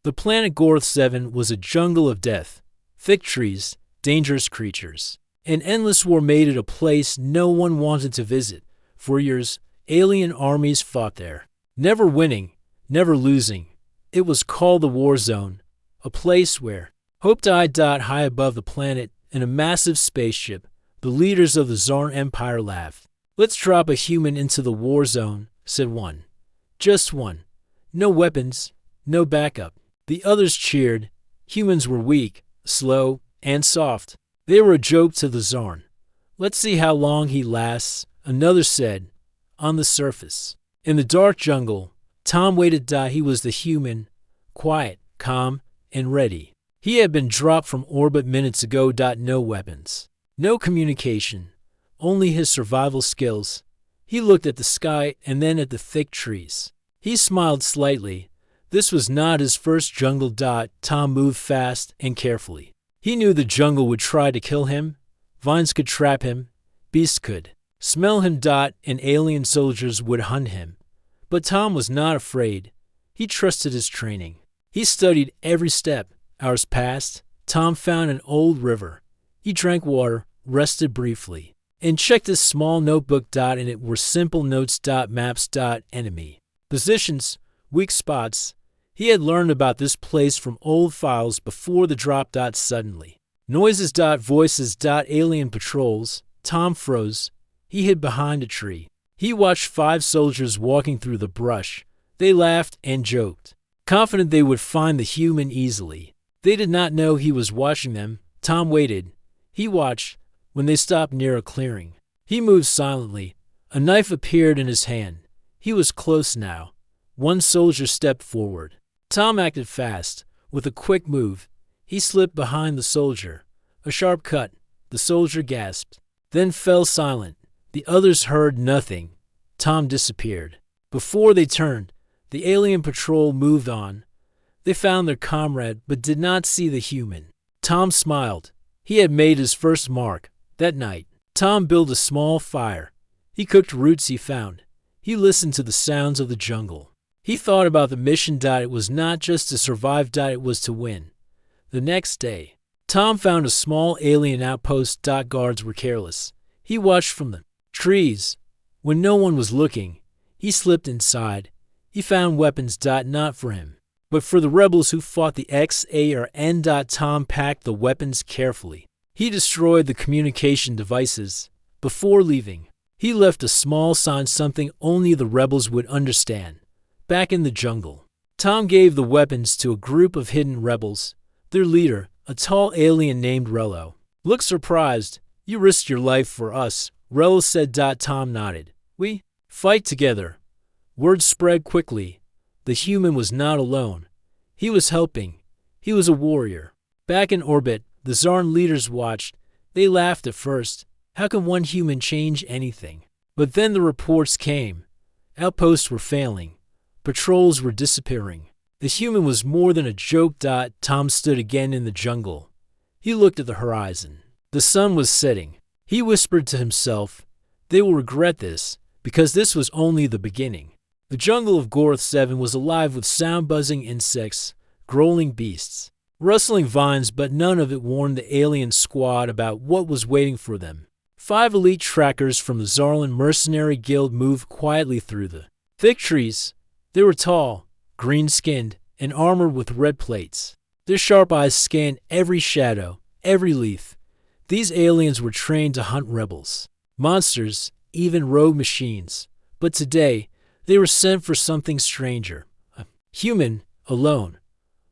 The planet Gorth 7 was a jungle of death, thick trees, dangerous creatures. An endless war made it a place no one wanted to visit. For years, alien armies fought there, never winning, never losing. It was called the Warzone, a place where hope died. High above the planet, in a massive spaceship, the leaders of the Zarn Empire laughed. "Let's drop a human into the Warzone," said one. Just one. No weapons, no backup. The others cheered. Humans were weak, slow, and soft. They were a joke to the Zarn. "Let's see how long he lasts," another said. On the surface, in the dark jungle, Tom waited. He was the human, quiet, calm, and ready. He had been dropped from orbit minutes ago. No weapons, no communication, only his survival skills. He looked at the sky and then at the thick trees. He smiled slightly. This was not his first jungle. Tom moved fast and carefully. He knew the jungle would try to kill him. Vines could trap him. Beasts could smell him. And alien soldiers would hunt him. But Tom was not afraid. He trusted his training. He studied every step. Hours passed. Tom found an old river. He drank water, rested briefly, and checked his small notebook. In it were simple notes. Maps. Enemy positions, weak spots. He had learned about this place from old files before the drop. Suddenly, noises. Voices. Alien patrols. Tom froze. He hid behind a tree. He watched 5 soldiers walking through the brush. They laughed and joked, confident they would find the human easily. They did not know he was watching them. Tom waited. He watched. When they stopped near a clearing, he moved silently. A knife appeared in his hand. He was close now. One soldier stepped forward. Tom acted fast. With a quick move, he slipped behind the soldier. A sharp cut. The soldier gasped, then fell silent. The others heard nothing. Tom disappeared. Before they turned, the alien patrol moved on. They found their comrade but did not see the human. Tom smiled. He had made his first mark. That night, Tom built a small fire. He cooked roots he found. He listened to the sounds of the jungle. He thought about the mission. It was not just to survive. It was to win. The next day, Tom found a small alien outpost. Guards were careless. He watched from the trees. When no one was looking, he slipped inside. He found weapons. Not for him, but for the rebels who fought the XARN. Tom packed the weapons carefully. He destroyed the communication devices. Before leaving, he left a small sign, something only the rebels would understand. Back in the jungle, Tom gave the weapons to a group of hidden rebels. Their leader, a tall alien named Rello, looked surprised. "You risked your life for us," Rello said. Tom nodded. "We fight together." Word spread quickly. The human was not alone. He was helping. He was a warrior. Back in orbit, the Zarn leaders watched. They laughed at first. How can one human change anything? But then the reports came. Outposts were failing. Patrols were disappearing. The human was more than a joke. Tom stood again in the jungle. He looked at the horizon. The sun was setting. He whispered to himself, "They will regret this, because this was only the beginning." The jungle of Gorth 7 was alive with sound-buzzing insects, growling beasts, rustling vines, but none of it warned the alien squad about what was waiting for them. 5 elite trackers from the Zarlan Mercenary Guild moved quietly through the thick trees. They were tall, green-skinned, and armored with red plates. Their sharp eyes scanned every shadow, every leaf. These aliens were trained to hunt rebels, monsters, even rogue machines. But today, they were sent for something stranger. A human, alone.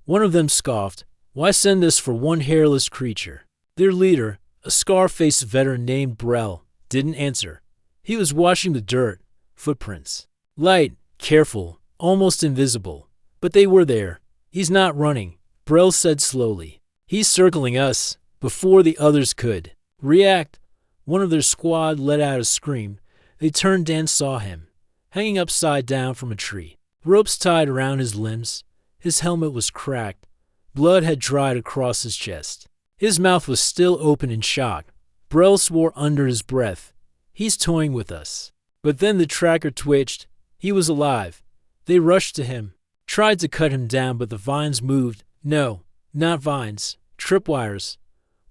One of them scoffed. "Why send us for one hairless creature?" Their leader, a scar-faced veteran named Brell, didn't answer. He was washing the dirt. Footprints. Light, careful, almost invisible. But they were there. "He's not running," Brell said slowly. "He's circling us." Before the others could react, one of their squad let out a scream. They turned and saw him, hanging upside down from a tree. Ropes tied around his limbs. His helmet was cracked. Blood had dried across his chest. His mouth was still open in shock. Brell swore under his breath, "He's toying with us." But then the tracker twitched. He was alive. They rushed to him. tried to cut him down, but the vines moved. No, not vines, tripwires.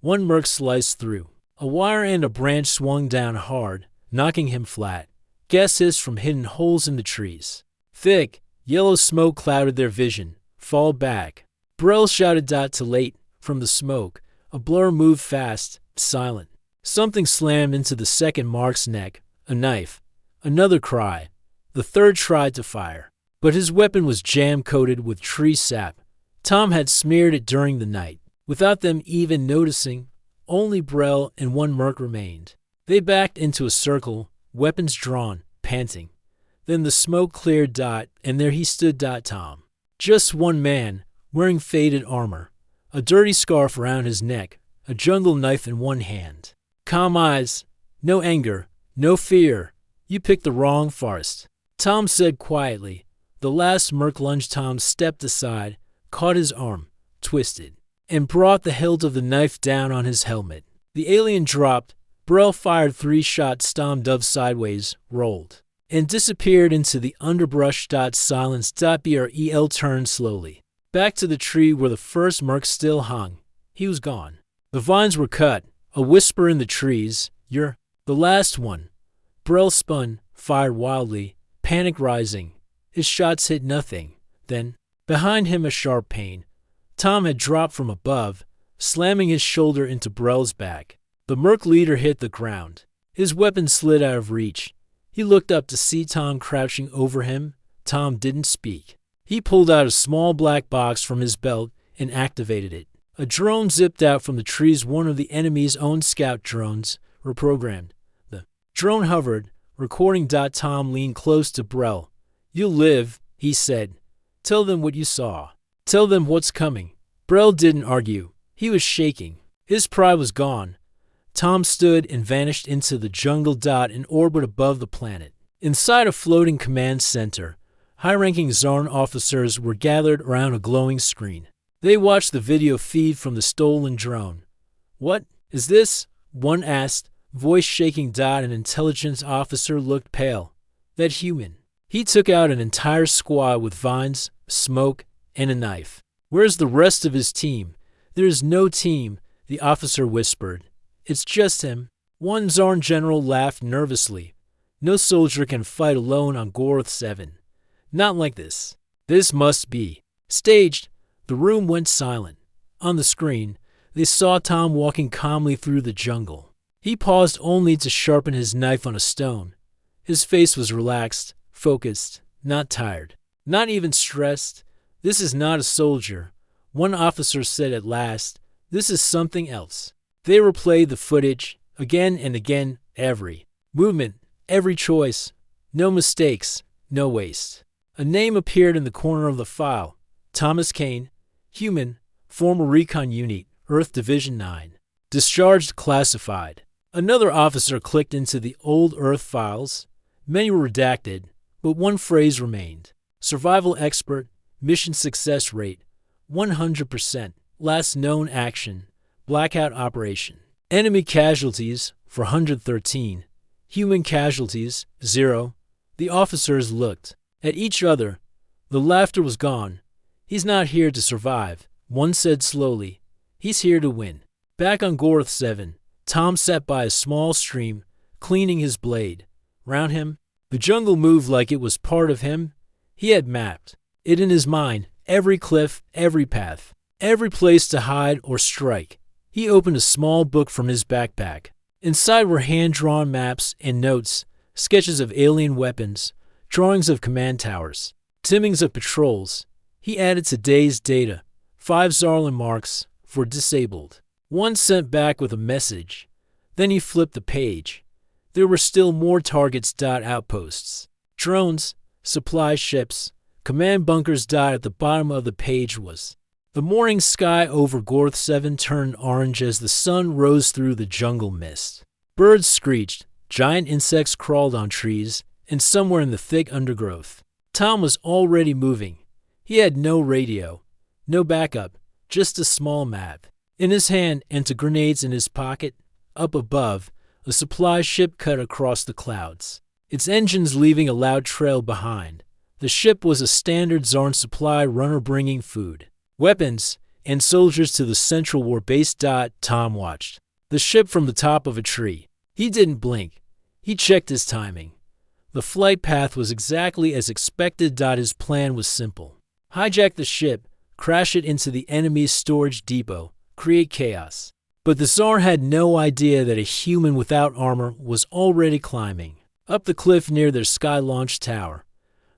One merc sliced through. A wire and a branch swung down hard, knocking him flat. Gas hissed from hidden holes in the trees. Thick, yellow smoke clouded their vision. Fall back. Brel shouted to late. From the smoke, a blur moved fast, silent. Something slammed into the second mark's neck. A knife. Another cry. The third tried to fire, but his weapon was jam-coated with tree sap. Tom had smeared it during the night. Without them even noticing, only Brel and one merc remained. They backed into a circle, weapons drawn, panting. Then the smoke cleared. And there he stood. Tom. Just one man, wearing faded armor, a dirty scarf around his neck, a jungle knife in one hand. Calm eyes, no anger, no fear. You picked the wrong forest, Tom said quietly. The last merc lunged. Tom stepped aside, caught his arm, twisted, and brought the hilt of the knife down on his helmet. The alien dropped. Brel fired 3 shots, dove sideways, rolled, and disappeared into the underbrush. Silence. Brel turned slowly back to the tree where the first merc still hung. He was gone. The vines were cut. A whisper in the trees. You're the last one. Brel spun, fired wildly, panic rising. His shots hit nothing. Then, behind him, a sharp pain. Tom had dropped from above, slamming his shoulder into Brel's back. The merc leader hit the ground. His weapon slid out of reach. He looked up to see Tom crouching over him. Tom didn't speak. He pulled out a small black box from his belt and activated it. A drone zipped out from the trees. One of the enemy's own scout drones were programmed. The drone hovered, recording. Tom leaned close to Brel. You'll live, he said. Tell them what you saw. Tell them what's coming. Brel didn't argue. He was shaking. His pride was gone. Tom stood and vanished into the jungle. In orbit above the planet. Inside a floating command center, high-ranking Zarn officers were gathered around a glowing screen. They watched the video feed from the stolen drone. What is this? One asked, voice shaking. An intelligence officer looked pale. That human. He took out an entire squad with vines, smoke, and a knife. Where's the rest of his team? There is no team, the officer whispered. It's just him. One Zarn general laughed nervously. No soldier can fight alone on Gorth 7. Not like this. This must be staged. The room went silent. On the screen, they saw Tom walking calmly through the jungle. He paused only to sharpen his knife on a stone. His face was relaxed, focused, not tired, not even stressed. This is not a soldier, one officer said at last. This is something else. They replayed the footage again and again, every movement, every choice. No mistakes, no waste. A name appeared in the corner of the file. Thomas Kane, human, former recon unit, Earth Division 9. Discharged classified. Another officer clicked into the old Earth files. Many were redacted, but one phrase remained. Survival expert, mission success rate, 100%. Last known action, blackout operation. Enemy casualties, 413. Human casualties, 0. The officers looked at each other. The laughter was gone. He's not here to survive, one said slowly. He's here to win. Back on Gorth 7, Tom sat by a small stream, cleaning his blade. Round him, the jungle moved like it was part of him. He had mapped it in his mind, every cliff, every path, every place to hide or strike. He opened a small book from his backpack. Inside were hand-drawn maps and notes, sketches of alien weapons, drawings of command towers, timings of patrols. He added today's data, 5 Zarlan marks for disabled. One sent back with a message. Then he flipped the page. There were still more targets. Outposts, drones, supply ships, command bunkers. At the bottom of the page was the morning sky over Gorth 7 turned orange as the sun rose through the jungle mist. Birds screeched, giant insects crawled on trees, and somewhere in the thick undergrowth, Tom was already moving. He had no radio, no backup, just a small map in his hand and 2 grenades in his pocket. Up above, a supply ship cut across the clouds, its engines leaving a loud trail behind. The ship was a standard Zarn supply runner bringing food, weapons, and soldiers to the central war base. Tom watched the ship from the top of a tree. He didn't blink. He checked his timing. The flight path was exactly as expected. His plan was simple. Hijack the ship, crash it into the enemy's storage depot, create chaos. But the Tsar had no idea that a human without armor was already climbing up the cliff near their sky launch tower.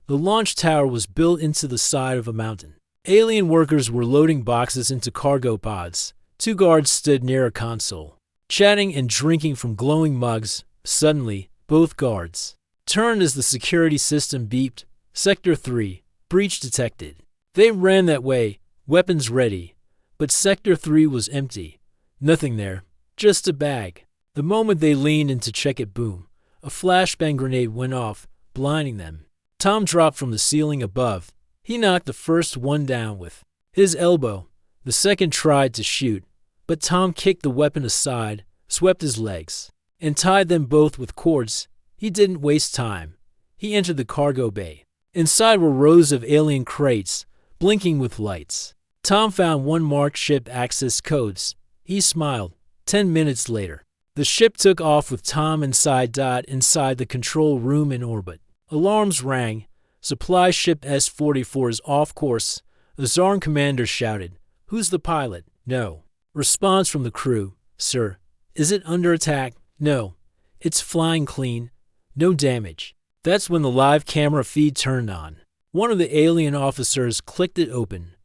The launch tower was built into the side of a mountain. Alien workers were loading boxes into cargo pods. 2 guards stood near a console, chatting and drinking from glowing mugs. Suddenly, both guards turned as the security system beeped. Sector 3, breach detected. They ran that way, weapons ready. But Sector 3 was empty. Nothing there, just a bag. The moment they leaned in to check it, boom, a flashbang grenade went off, blinding them. Tom dropped from the ceiling above. He knocked the first one down with his elbow. The second tried to shoot, but Tom kicked the weapon aside, swept his legs, and tied them both with cords. He didn't waste time. He entered the cargo bay. Inside were rows of alien crates, blinking with lights. Tom found one marked ship access codes. He smiled. 10 minutes later, the ship took off with Tom inside. Inside the control room in orbit, alarms rang. Supply ship S-44 is off course. The Zarn commander shouted, "Who's the pilot?" "No." Response from the crew, "Sir, is it under attack?" "No. It's flying clean. No damage." That's when the live camera feed turned on. One of the alien officers clicked it open.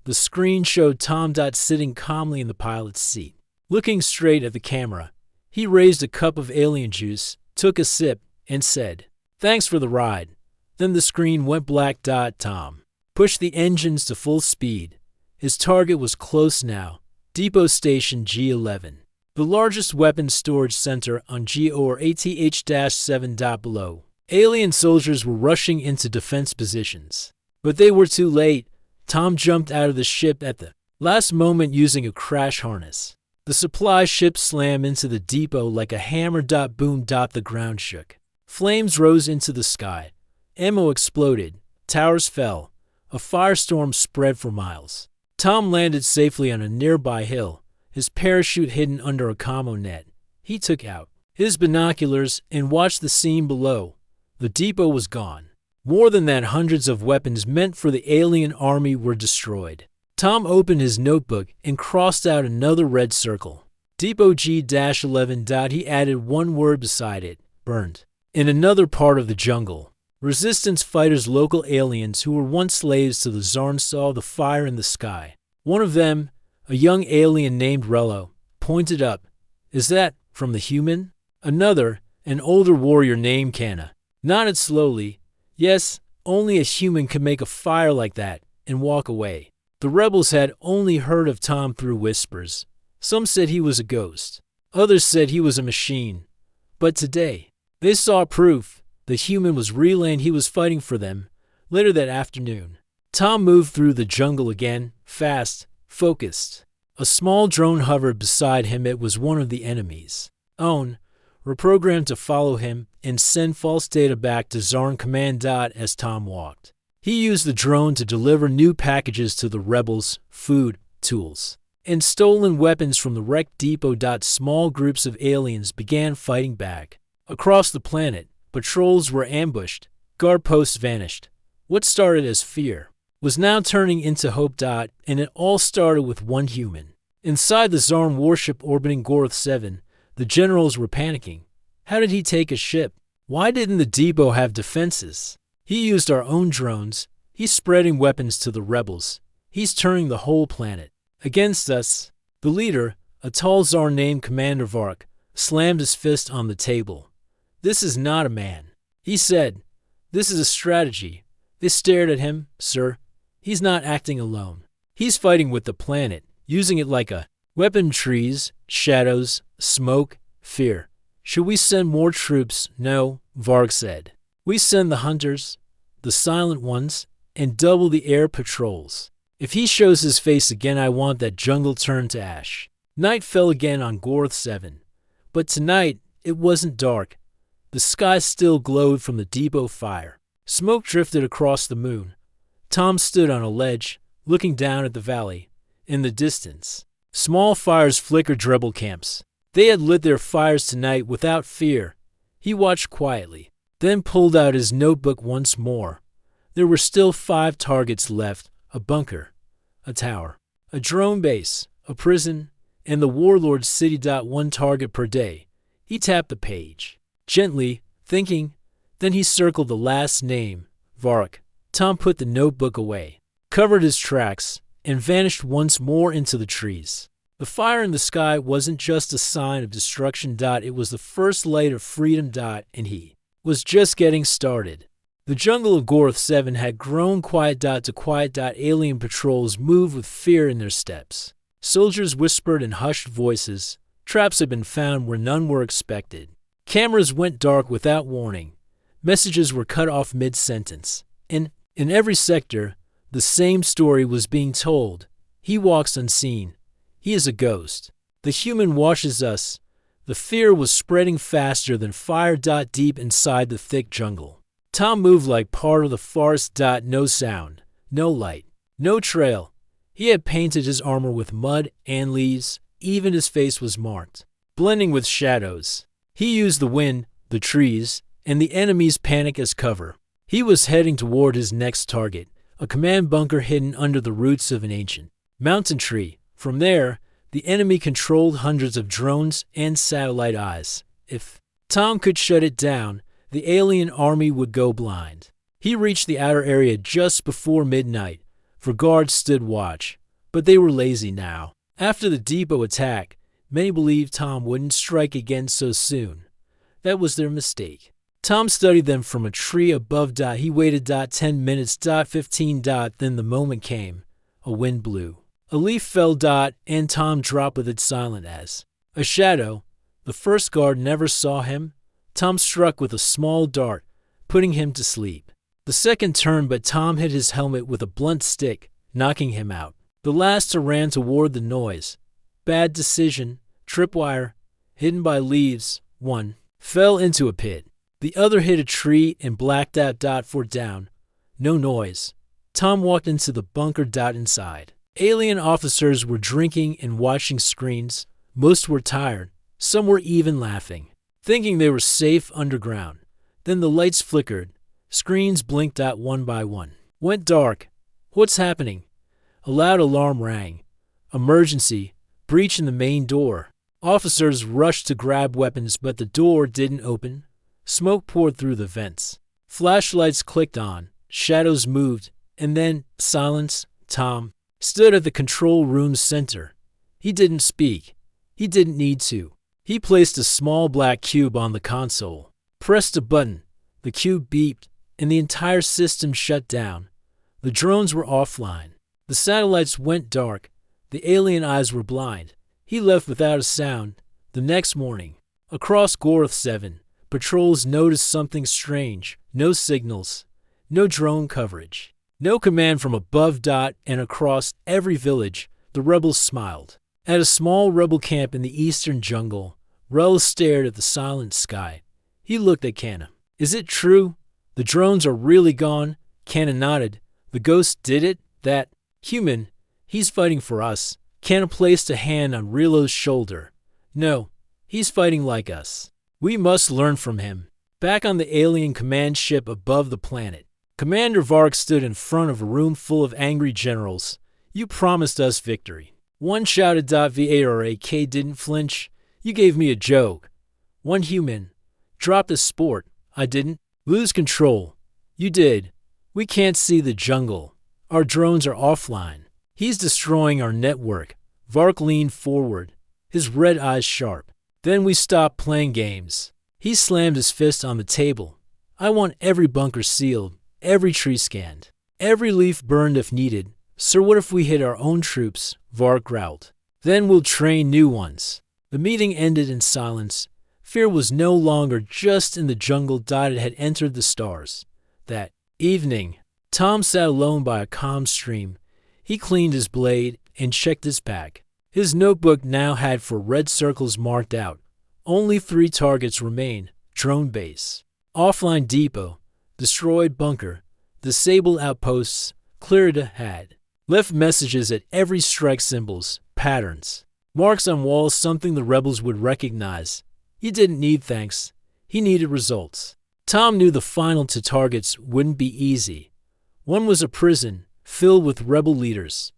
The screen showed Tom sitting calmly in the pilot's seat, looking straight at the camera. He raised a cup of alien juice, took a sip, and said, "Thanks for the ride." Then the screen went black. Tom pushed the engines to full speed. His target was close now, Depot Station G11, the largest weapons storage center on GOR ATH-7. Below, alien soldiers were rushing into defense positions. But they were too late. Tom jumped out of the ship at the last moment using a crash harness. The supply ship slammed into the depot like a hammer. Boom. The ground shook. Flames rose into the sky. Ammo exploded. Towers fell. A firestorm spread for miles. Tom landed safely on a nearby hill, his parachute hidden under a commo net. He took out his binoculars and watched the scene below. The depot was gone. More than that, hundreds of weapons meant for the alien army were destroyed. Tom opened his notebook and crossed out another red circle. Depot G-11. He added one word beside it, burned. In another part of the jungle, resistance fighters, local aliens who were once slaves to the Zarn, saw the fire in the sky. One of them, a young alien named Rello, pointed up. "Is that from the human?" Another, an older warrior named Kana, nodded slowly. "Yes, only a human could make a fire like that," and walk away. The rebels had only heard of Tom through whispers. Some said he was a ghost. Others said he was a machine. But today, they saw proof. The human was real and he was fighting for them. Later that afternoon, Tom moved through the jungle again, fast, focused. A small drone hovered beside him. It was one of the enemy's own, reprogrammed to follow him and send false data back to Zarn Command. As Tom walked, he used the drone to deliver new packages to the rebels, food, tools, and stolen weapons from the wrecked depot. Small groups of aliens began fighting back. Across the planet, patrols were ambushed, guard posts vanished. What started as fear was now turning into hope. And it all started with one human. Inside the Zarn warship orbiting Gorth 7, the generals were panicking. How did he take a ship? Why didn't the depot have defenses? He used our own drones. He's spreading weapons to the rebels. He's turning the whole planet against us. The leader, a tall Zarn named Commander Vark, slammed his fist on the table. "This is not a man," he said. "This is a strategy." They stared at him. "Sir, he's not acting alone. He's fighting with the planet, using it like a weapon. Trees, shadows, smoke, fear. Should we send more troops?" "No," Varg said. "We send the hunters, the silent ones, and double the air patrols. If he shows his face again, I want that jungle turned to ash." Night fell again on Gorth 7. But tonight, it wasn't dark. The sky still glowed from the depot fire. Smoke drifted across the moon. Tom stood on a ledge, looking down at the valley. In the distance, small fires flickered rebel camps. They had lit their fires tonight without fear. He watched quietly, then pulled out his notebook once more. There were still 5 targets left: a bunker, a tower, a drone base, a prison, and the warlord's city. 1 target per day. He tapped the page, gently, thinking. Then he circled the last name, Vark. Tom put the notebook away, covered his tracks, and vanished once more into the trees. The fire in the sky wasn't just a sign of destruction. It was the first light of freedom. And he was just getting started. The jungle of Gorth 7 had grown quiet. To quiet. Alien patrols moved with fear in their steps. Soldiers whispered in hushed voices. Traps had been found where none were expected. Cameras went dark without warning. Messages were cut off mid-sentence. In every sector, the same story was being told. He walks unseen. He is a ghost. The human watches us. The fear was spreading faster than fire. Deep inside the thick jungle, Tom moved like part of the forest. No sound, no light, no trail. He had painted his armor with mud and leaves. Even his face was marked, blending with shadows. He used the wind, the trees, and the enemy's panic as cover. He was heading toward his next target, a command bunker hidden under the roots of an ancient mountain tree. From there, the enemy controlled hundreds of drones and satellite eyes. If Tom could shut it down, the alien army would go blind. He reached the outer area just before midnight, for guards stood watch, but they were lazy now. After the depot attack, many believed Tom wouldn't strike again so soon. That was their mistake. Tom studied them from a tree above. He waited. 10 minutes. 15. Then the moment came. A wind blew. A leaf fell. And Tom dropped with it, silent as a shadow. The first guard never saw him. Tom struck with a small dart, putting him to sleep. The second turned, but Tom hit his helmet with a blunt stick, knocking him out. The last ran toward the noise. Bad decision. Tripwire. Hidden by leaves. One fell into a pit. The other hit a tree and blacked out. 4 down. No noise. Tom walked into the bunker. Inside, alien officers were drinking and watching screens. Most were tired. Some were even laughing, thinking they were safe underground. Then the lights flickered. Screens blinked. One by one. Went dark. What's happening? A loud alarm rang. Emergency. Breach in the main door. Officers rushed to grab weapons, but the door didn't open. Smoke poured through the vents. Flashlights clicked on. Shadows moved. And then silence. Tom stood at the control room's center. He didn't speak. He didn't need to. He placed a small black cube on the console, pressed a button. The cube beeped, and the entire system shut down. The drones were offline. The satellites went dark. The alien eyes were blind. He left without a sound. The next morning, across Gorth 7, patrols noticed something strange. No signals, no drone coverage, no command from above. And across every village, the rebels smiled. At a small rebel camp in the eastern jungle, Rel stared at the silent sky. He looked at Canna. Is it true? The drones are really gone? Canna nodded. The ghost did it? That human? He's fighting for us. Canna placed a hand on Relo's shoulder. No, he's fighting like us. We must learn from him. Back on the alien command ship above the planet, Commander Vark stood in front of a room full of angry generals. You promised us victory. One shouted. Vark didn't flinch. You gave me a joke. One human dropped a sport. I didn't. Lose control. You did. We can't see the jungle. Our drones are offline. He's destroying our network. Vark leaned forward, his red eyes sharp. Then we stopped playing games. He slammed his fist on the table. I want every bunker sealed, every tree scanned, every leaf burned if needed. Sir, what if we hit our own troops? Vark growled. Then we'll train new ones. The meeting ended in silence. Fear was no longer just in the jungle. It had entered the stars. That evening, Tom sat alone by a calm stream. He cleaned his blade and checked his pack. His notebook now had 4 red circles marked out. Only 3 targets remained. Drone base, offline depot, destroyed bunker, disabled outposts, cleared ahead. Left messages at every strike, symbols, patterns, marks on walls, something the rebels would recognize. He didn't need thanks. He needed results. Tom knew the final two targets wouldn't be easy. One was a prison filled with rebel leaders.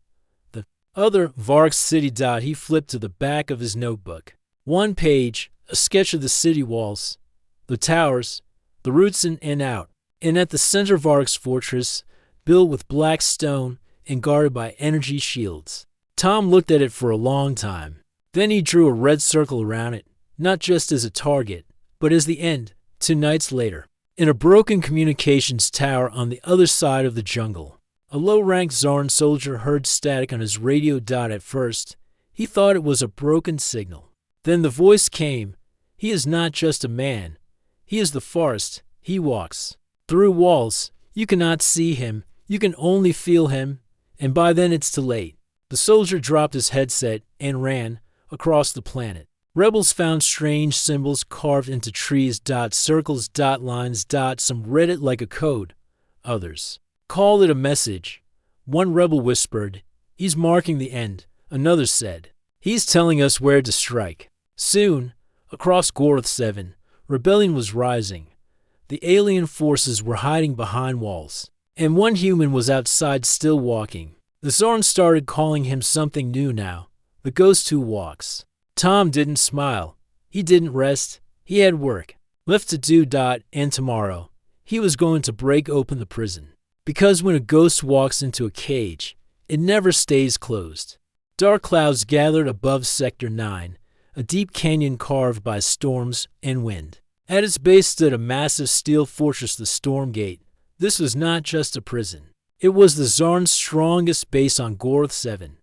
The other, Vark's city. He flipped to the back of his notebook. One page, a sketch of the city walls, the towers, the routes in and out, and at the center, Vark's fortress, built with black stone and guarded by energy shields. Tom looked at it for a long time. Then he drew a red circle around it, not just as a target, but as the end. 2 nights later, in a broken communications tower on the other side of the jungle, a low-ranked Zarn soldier heard static on his radio. At first, he thought it was a broken signal. Then the voice came. He is not just a man. He is the forest. He walks through walls. You cannot see him. You can only feel him. And by then it's too late. The soldier dropped his headset and ran across the planet. Rebels found strange symbols carved into trees, circles, lines, some read it like a code. Others called it a message. One rebel whispered, "He's marking the end." Another said, "He's telling us where to strike." Soon, across Gorth 7, rebellion was rising. The alien forces were hiding behind walls, and one human was outside still walking. The Zorn started calling him something new now, the Ghost Who Walks. Tom didn't smile. He didn't rest. He had work left to do. And tomorrow, he was going to break open the prison. Because when a ghost walks into a cage, it never stays closed. Dark clouds gathered above Sector 9, a deep canyon carved by storms and wind. At its base stood a massive steel fortress, the Storm Gate. This was not just a prison. It was the Zarn's strongest base on Gorth 7.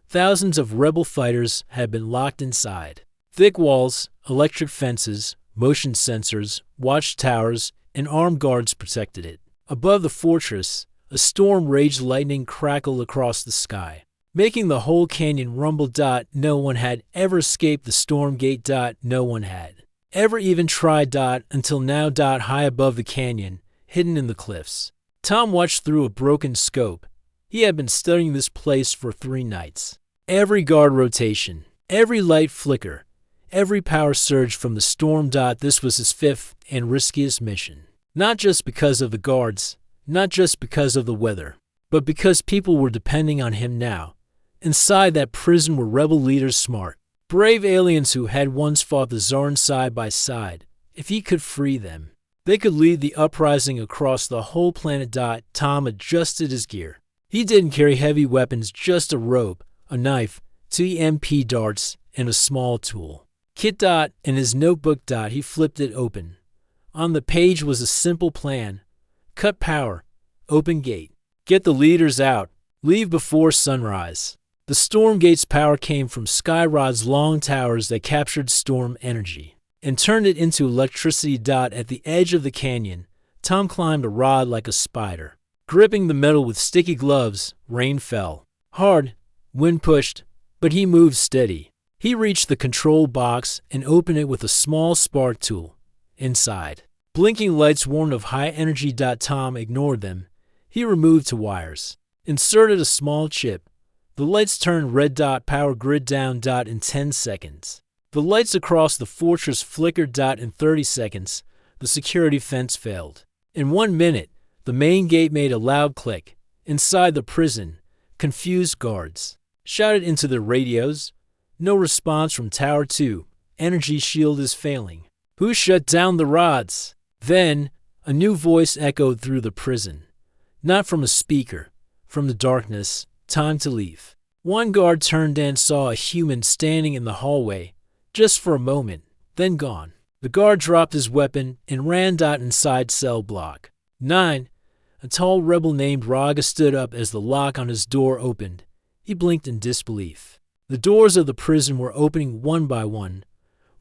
Thousands of rebel fighters had been locked inside. Thick walls, electric fences, motion sensors, watchtowers, and armed guards protected it. Above the fortress, a storm raged. Lightning crackled across the sky, making the whole canyon rumble. No one had ever escaped the Storm Gate. No one had ever even tried. Until now. High above the canyon, hidden in the cliffs. Tom watched through a broken scope. He had been studying this place for 3 nights. Every guard rotation, every light flicker, every power surge from the storm. This was his 5th and riskiest mission. Not just because of the guards, not just because of the weather, but because people were depending on him now. Inside that prison were rebel leaders, smart, brave aliens who had once fought the Zarn side by side. If he could free them, they could lead the uprising across the whole planet. Tom adjusted his gear. He didn't carry heavy weapons, just a rope, a knife, 2 EMP darts, and a small tool kit. In his notebook. He flipped it open. On the page was a simple plan. Cut power, open gate, get the leaders out, leave before sunrise. The Storm Gate's power came from Skyrod's long towers that captured storm energy and turned it into electricity. At the edge of the canyon, Tom climbed a rod like a spider. Gripping the metal with sticky gloves, rain fell. Hard, wind pushed, but he moved steady. He reached the control box and opened it with a small spark tool. Inside, blinking lights warned of high energy. Tom ignored them. He removed 2 wires, inserted a small chip. The lights turned red. Power grid down. In 10 seconds. The lights across the fortress flickered. In 30 seconds, the security fence failed. In 1 minute, the main gate made a loud click. Inside the prison, confused guards shouted into their radios. No response from Tower 2. Energy shield is failing. Who shut down the rods? Then, a new voice echoed through the prison. Not from a speaker, from the darkness. Time to leave. One guard turned and saw a human standing in the hallway, just for a moment, then gone. The guard dropped his weapon and ran. Inside cell block 9, a tall rebel named Raga stood up as the lock on his door opened. He blinked in disbelief. The doors of the prison were opening one by one.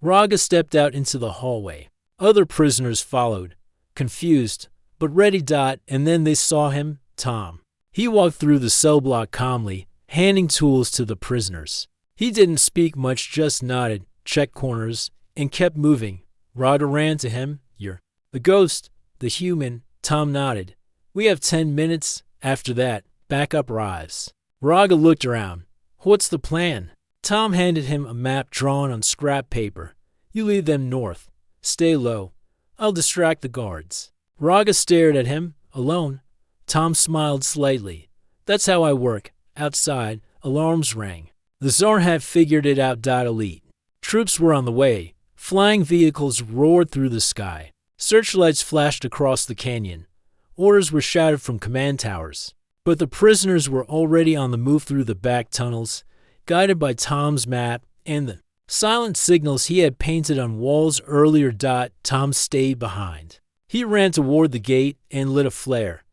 Raga stepped out into the hallway. Other prisoners followed, confused, but ready. And then they saw him, Tom. He walked through the cell block calmly, handing tools to the prisoners. He didn't speak much, just nodded, checked corners, and kept moving. Raga ran to him. "You're the ghost, the human. Tom nodded. We have 10 minutes. After that, backup arrives. Raga looked around. What's the plan? Tom handed him a map drawn on scrap paper. You lead them north. Stay low. I'll distract the guards. Raga stared at him, alone. Tom smiled slightly. That's how I work. Outside, alarms rang. The Tsar had figured it out. Elite troops were on the way. Flying vehicles roared through the sky. Searchlights flashed across the canyon. Orders were shouted from command towers. But the prisoners were already on the move through the back tunnels, guided by Tom's map and the silent signals he had painted on walls earlier. Tom stayed behind. He ran toward the gate and lit a flare.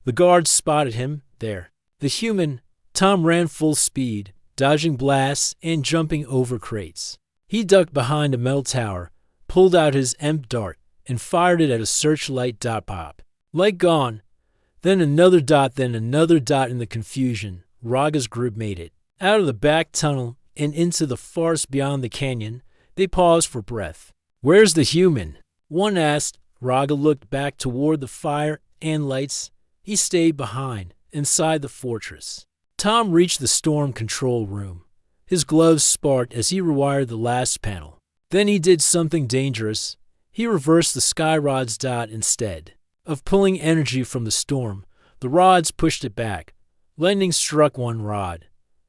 The guards spotted him there. The human, Tom ran full speed, dodging blasts and jumping over crates. He ducked behind a metal tower, pulled out his EMP dart, and fired it at a searchlight. Pop. Light gone. Then another dot in the confusion. Raga's group made it. Out of the back tunnel and into the forest beyond the canyon, they paused for breath. Where's the human? One asked. Raga looked back toward the fire and lights. He stayed behind, inside the fortress. Tom reached the storm control room. His gloves sparked as he rewired the last panel. Then he did something dangerous. He reversed the sky rods. Instead of pulling energy from the storm, the rods pushed it back. Lightning struck one rod,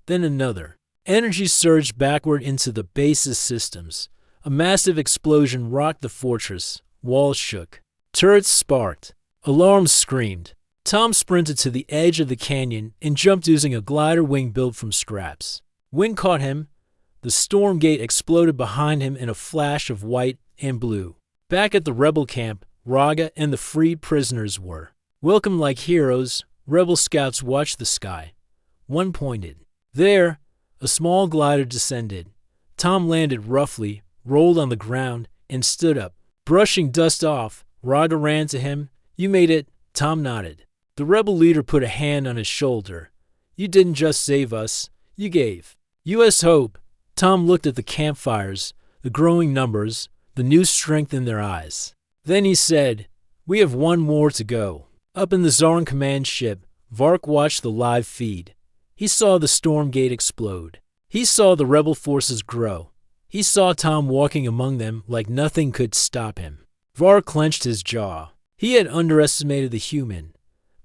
then another. Energy surged backward into the base's systems. A massive explosion rocked the fortress. Walls shook. Turrets sparked. Alarms screamed. Tom sprinted to the edge of the canyon and jumped using a glider wing built from scraps. Wind caught him. The storm gate exploded behind him in a flash of white and blue. Back at the rebel camp, Raga and the freed prisoners were welcomed like heroes. Rebel scouts watched the sky. One pointed. There, a small glider descended. Tom landed roughly, rolled on the ground, and stood up. Brushing dust off, Raga ran to him. You made it. Tom nodded. The rebel leader put a hand on his shoulder. You didn't just save us. You gave U.S. hope. Tom looked at the campfires, the growing numbers, the new strength in their eyes. Then he said, we have one more to go. Up in the Zarn command ship, Vark watched the live feed. He saw the storm gate explode. He saw the rebel forces grow. He saw Tom walking among them like nothing could stop him. Vark clenched his jaw. He had underestimated the human,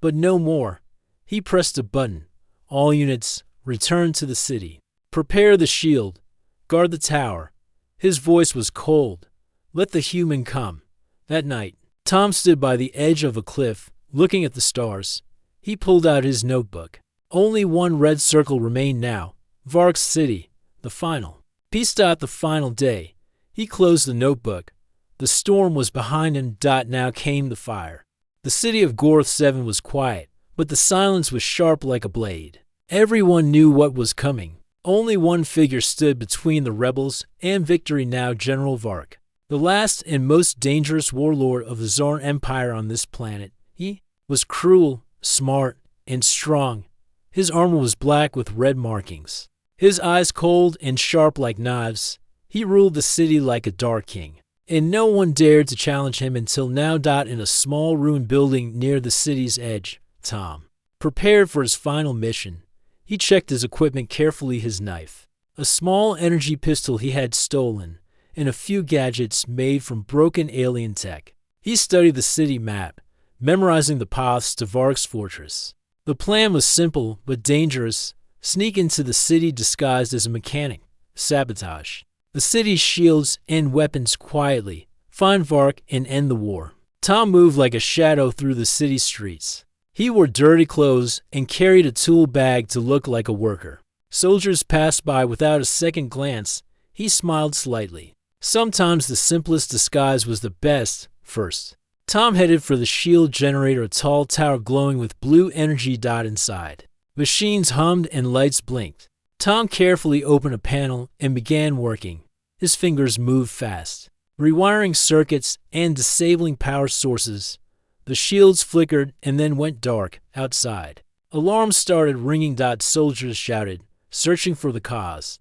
but no more. He pressed a button. All units, return to the city. Prepare the shield. Guard the tower. His voice was cold. Let the human come. That night, Tom stood by the edge of a cliff, looking at the stars. He pulled out his notebook. Only one red circle remained now. Vark's city. The final. Peace. The final day. He closed the notebook. The storm was behind him. Now came the fire. The city of Gorth 7 was quiet, but the silence was sharp like a blade. Everyone knew what was coming. Only one figure stood between the rebels and victory now, General Vark, the last and most dangerous warlord of the Zarn Empire on this planet. He was cruel, smart, and strong. His armor was black with red markings. His eyes cold and sharp like knives. He ruled the city like a dark king, and no one dared to challenge him until now. In a small ruined building near the city's edge, Tom prepared for his final mission. He checked his equipment carefully, his knife, a small energy pistol he had stolen, and a few gadgets made from broken alien tech. He studied the city map, memorizing the paths to Vark's fortress. The plan was simple but dangerous. Sneak into the city disguised as a mechanic. Sabotage the city's shields and weapons quietly. Find Vark and end the war. Tom moved like a shadow through the city streets. He wore dirty clothes and carried a tool bag to look like a worker. Soldiers passed by without a second glance. He smiled slightly. Sometimes the simplest disguise was the best. First, Tom headed for the shield generator, a tall tower glowing with blue energy. Inside, machines hummed and lights blinked. Tom carefully opened a panel and began working. His fingers moved fast, rewiring circuits and disabling power sources. The shields flickered and then went dark. Outside, alarms started ringing. Soldiers shouted, searching for the cause.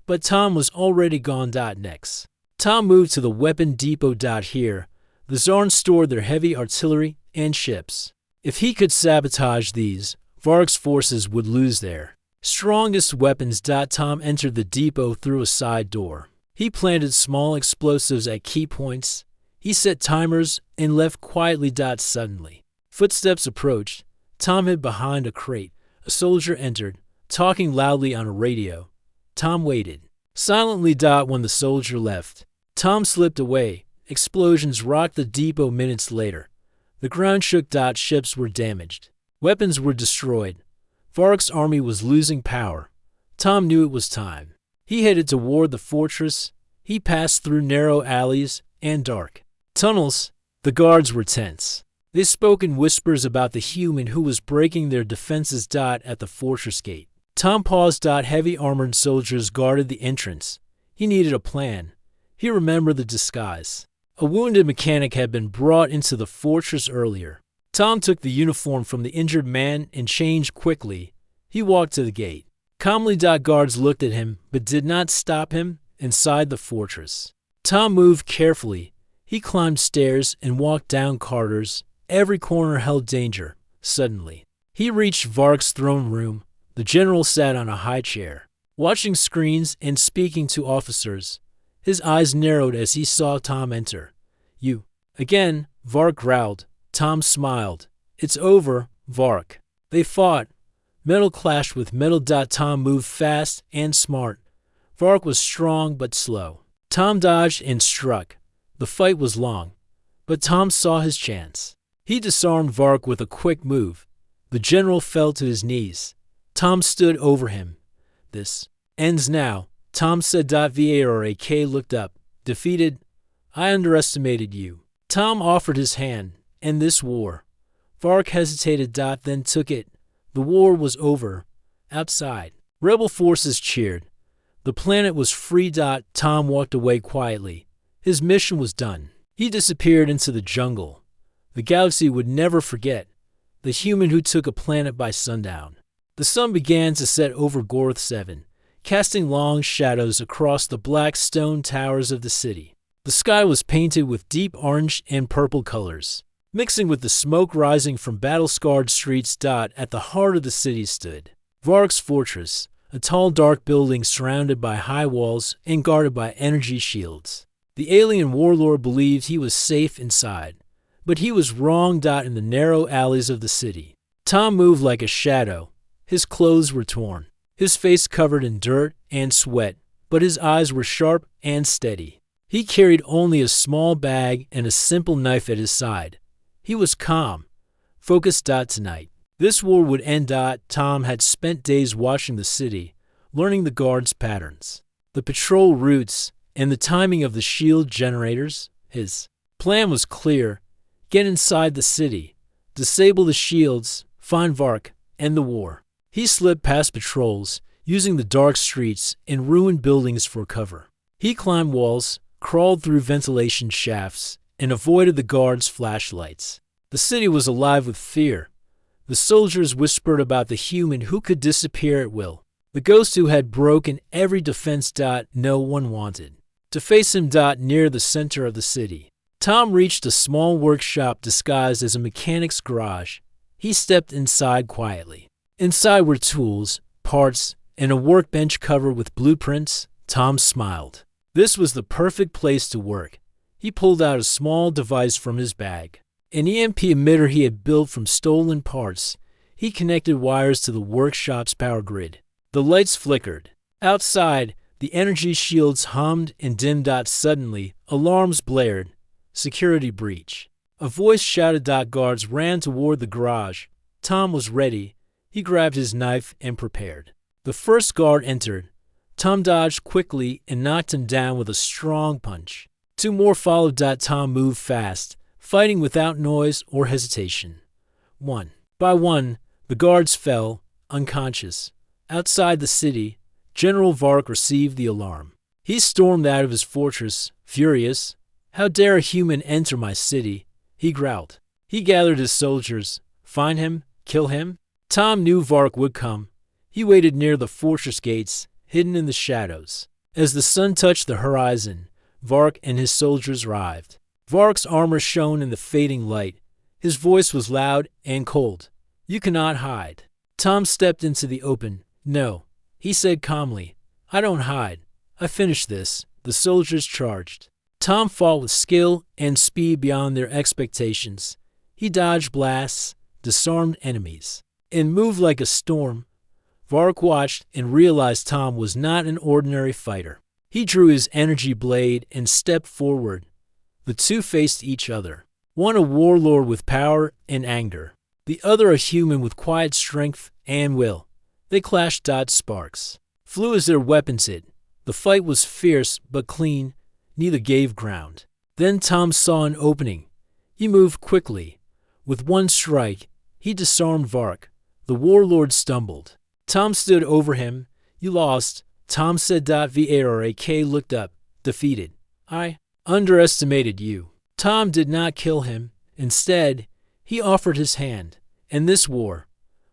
But Tom was already gone. Next, Tom moved to the weapon depot. Here, the Zarn stored their heavy artillery and ships. If he could sabotage these, Vark's forces would lose their strongest weapons. Tom entered the depot through a side door. He planted small explosives at key points. He set timers and left quietly. Suddenly, footsteps approached. Tom hid behind a crate. A soldier entered, talking loudly on a radio. Tom waited silently. When the soldier left, Tom slipped away. Explosions rocked the depot minutes later. The ground shook. Ships were damaged. Weapons were destroyed. Vark's army was losing power. Tom knew it was time. He headed toward the fortress. He passed through narrow alleys and dark tunnels. The guards were tense. They spoke in whispers about the human who was breaking their defenses. At the fortress gate, Tom paused. Heavy armored soldiers guarded the entrance. He needed a plan. He remembered the disguise. A wounded mechanic had been brought into the fortress earlier. Tom took the uniform from the injured man and changed quickly. He walked to the gate. Calmly. Guards looked at him but did not stop him inside the fortress. Tom moved carefully. He climbed stairs and walked down corridors. Every corner held danger. Suddenly, he reached Vark's throne room. The general sat on a high chair, watching screens and speaking to officers. His eyes narrowed as he saw Tom enter. "You again," Vark growled. Tom smiled. "It's over, Vark." They fought. Metal clashed with metal. Tom moved fast and smart. Vark was strong but slow. Tom dodged and struck. The fight was long, but Tom saw his chance. He disarmed Vark with a quick move. The general fell to his knees. Tom stood over him. "This ends now," Tom said. Vark looked up. "Defeated? I underestimated you." Tom offered his hand. "And this war?" Vark hesitated. Then took it. The war was over. Outside, rebel forces cheered. The planet was free. Tom walked away quietly. His mission was done. He disappeared into the jungle. The galaxy would never forget the human who took a planet by sundown. The sun began to set over Gorth 7, casting long shadows across the black stone towers of the city. The sky was painted with deep orange and purple colors, mixing with the smoke rising from battle-scarred streets. At the heart of the city stood Vark's fortress, a tall dark building surrounded by high walls and guarded by energy shields. The alien warlord believed he was safe inside, but he was wrong. In the narrow alleys of the city, Tom moved like a shadow. His clothes were torn, his face covered in dirt and sweat, but his eyes were sharp and steady. He carried only a small bag and a simple knife at his side. He was calm, focused. Tonight, this war would end. Tom had spent days watching the city, learning the guards' patterns, the patrol routes, and the timing of the shield generators. His plan was clear: get inside the city, disable the shields, find Vark, end the war. He slipped past patrols, using the dark streets and ruined buildings for cover. He climbed walls, crawled through ventilation shafts, and avoided the guards' flashlights. The city was alive with fear. The soldiers whispered about the human who could disappear at will, the ghost who had broken every defense. No one wanted to face him. Near the center of the city, Tom reached a small workshop disguised as a mechanic's garage. He stepped inside quietly. Inside were tools, parts, and a workbench covered with blueprints. Tom smiled. This was the perfect place to work. He pulled out a small device from his bag, an EMP emitter he had built from stolen parts. He connected wires to the workshop's power grid. The lights flickered. Outside, the energy shields hummed and dimmed. Suddenly, alarms blared. Security breach. A voice shouted. Guards ran toward the garage. Tom was ready. He grabbed his knife and prepared. The first guard entered. Tom dodged quickly and knocked him down with a strong punch. Two more followed. Tom moved fast, fighting without noise or hesitation. One by one, the guards fell, unconscious. Outside the city, General Vark received the alarm. He stormed out of his fortress, furious. "How dare a human enter my city?" he growled. He gathered his soldiers. Find him, kill him. Tom knew Vark would come. He waited near the fortress gates, hidden in the shadows. As the sun touched the horizon, Vark and his soldiers arrived. Vark's armor shone in the fading light. His voice was loud and cold. "You cannot hide." Tom stepped into the open. "No," he said calmly. "I don't hide. I finished this." The soldiers charged. Tom fought with skill and speed beyond their expectations. He dodged blasts, disarmed enemies, and moved like a storm. Vark watched and realized Tom was not an ordinary fighter. He drew his energy blade and stepped forward. The two faced each other, one a warlord with power and anger, the other a human with quiet strength and will. They clashed. Sparks flew as their weapons hit. The fight was fierce but clean. Neither gave ground. Then Tom saw an opening. He moved quickly. With one strike, he disarmed Vark. The warlord stumbled. Tom stood over him. "You lost," Tom said. Vark looked up, defeated. "I underestimated you." Tom did not kill him. Instead, he offered his hand. "In this war,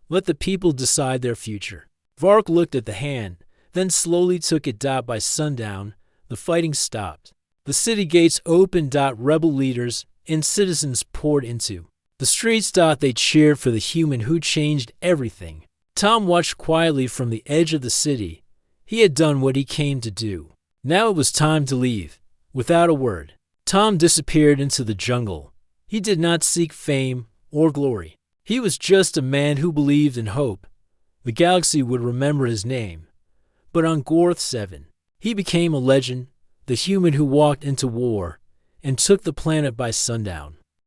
let the people decide their future." Vark looked at the hand, then slowly took it. By sundown, the fighting stopped. The city gates opened. Rebel leaders and citizens poured into the streets. They cheered for the human who changed everything. Tom watched quietly from the edge of the city. He had done what he came to do. Now it was time to leave. Without a word, Tom disappeared into the jungle. He did not seek fame or glory. He was just a man who believed in hope. The galaxy would remember his name. But on Gorth 7, he became a legend, the human who walked into war and took the planet by sundown.